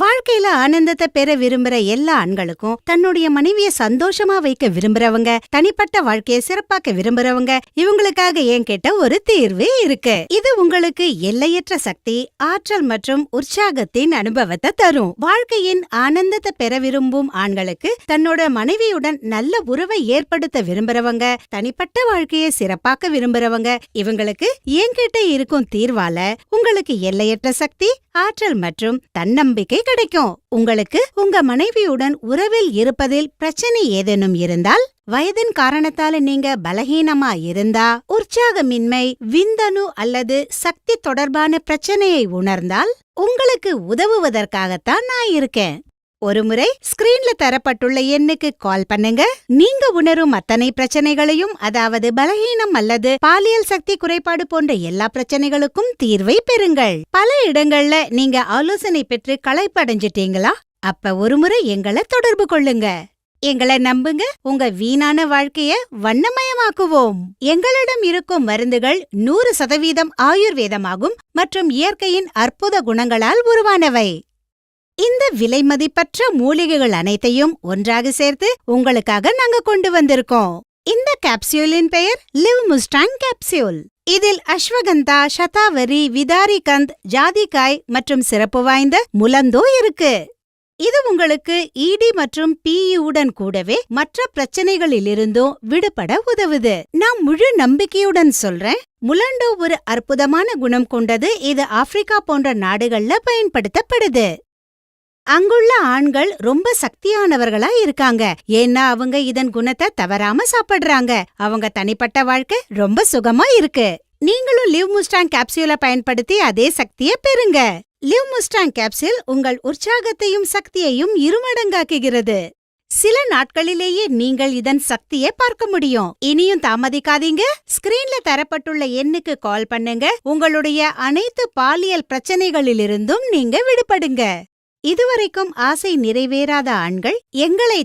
வாழ்க்கையில ஆனந்தத்தை பெற விரும்புற எல்லா ஆண்களுக்கும் தன்னுடைய மனைவிய சந்தோஷமா வைக்க விரும்புறவங்க, தனிப்பட்ட வாழ்க்கையை சிறப்பாக்க விரும்புறவங்க, இவங்களுக்காக என்கிட்ட ஒரு தீர்வு இருக்கு. இது உங்களுக்கு எல்லையற்ற சக்தி, ஆற்றல் மற்றும் உற்சாகத்தின் அனுபவத்தை தரும். வாழ்க்கையின் ஆனந்தத்தை பெற விரும்பும் ஆண்களுக்கு, தன்னோட மனைவியுடன் நல்ல உறவை ஏற்படுத்த விரும்புறவங்க, தனிப்பட்ட வாழ்க்கையை சிறப்பாக்க விரும்புறவங்க, இவங்களுக்கு என்கிட்ட இருக்கும் தீர்வால உங்களுக்கு எல்லையற்ற சக்தி, ஆற்றல் மற்றும் தன்னம்பிக்கை கிடைக்கும். உங்களுக்கு உங்க மனைவியுடன் உறவில் இருப்பதில் பிரச்சனை ஏதேனும் இருந்தால், வயதின் காரணத்தால நீங்க பலகீனமா இருந்தா, உற்சாகமின்மை, விந்தணு அல்லது சக்தி தொடர்பான பிரச்சனையை உணர்ந்தால், உங்களுக்கு உதவுவதற்காகத்தான் நான் இருக்கேன். ஒருமுறை ஸ்கிரீன்ல தரப்பட்டுள்ள எண்ணுக்கு கால் பண்ணுங்க. நீங்க உணரும் அத்தனை பிரச்சனைகளையும், அதாவது பலகீனம் அல்லது பாலியல் சக்தி குறைபாடு போன்ற எல்லா பிரச்சனைகளுக்கும் தீர்வை பெறுங்கள். பல இடங்கள்ல நீங்க ஆலோசனை பெற்று களைப்படைஞ்சிட்டீங்களா? அப்ப ஒருமுறை எங்களை தொடர்பு கொள்ளுங்க. எங்களை நம்புங்க, உங்க வீணான வாழ்க்கைய வண்ணமயமாக்குவோம். எங்களிடம் இருக்கும் மருந்துகள் 100% ஆயுர்வேதமாகும் மற்றும் இயற்கையின் அற்புத குணங்களால் உருவானவை. இந்த விலைமதிப்பற்ற மூலிகைகள் அனைத்தையும் ஒன்றாக சேர்த்து உங்களுக்காக நாங்க கொண்டு வந்திருக்கோம். இந்த கேப்சியூலின் பெயர் லிவ் முஸ்டாங் கேப்சியூல். இதில் அஸ்வகந்தா, சதாவரி, விதாரிகந்த், ஜாதிக்காய் மற்றும் சிறப்பு வாய்ந்த முலந்தோ இருக்கு. இது உங்களுக்கு இடி மற்றும் பிஇயுடன் கூடவே மற்ற பிரச்சனைகளிலிருந்தும் விடுபட உதவுது. நான் முழு நம்பிக்கையுடன் சொல்றேன், முலண்டோ ஒரு அற்புதமான குணம் கொண்டது. இது ஆப்பிரிக்கா போன்ற நாடுகள்ல பயன்படுத்தப்படுது. அங்குள்ள ஆண்கள் ரொம்ப சக்தியானவர்களா இருக்காங்க, ஏன்னா அவங்க இதன் குணத்தை தவறாம சாப்பிடுறாங்க. அவங்க தனிப்பட்ட வாழ்க்கை ரொம்ப சுகமா இருக்கு. நீங்களும் லிவ் முஸ்டாங் கேப்சியூலை பயன்படுத்தி அதே சக்தியை பெறுங்க. லிவ் முஸ்டாங் கேப்சியூல் உங்கள் உற்சாகத்தையும் சக்தியையும் இருமடங்காக்குகிறது. சில நாட்களிலேயே நீங்கள் இதன் சக்தியை பார்க்க முடியும். இனியும் தாமதிக்காதீங்க. ஸ்கிரீன்ல தரப்பட்டுள்ள எண்ணுக்கு கால் பண்ணுங்க. உங்களுடைய அனைத்து பாலியல் பிரச்சனைகளிலிருந்தும் நீங்க விடுபடுங்க. இதுவரைக்கும் ஆசை நிறைவேறாத ஆண்கள் எங்களை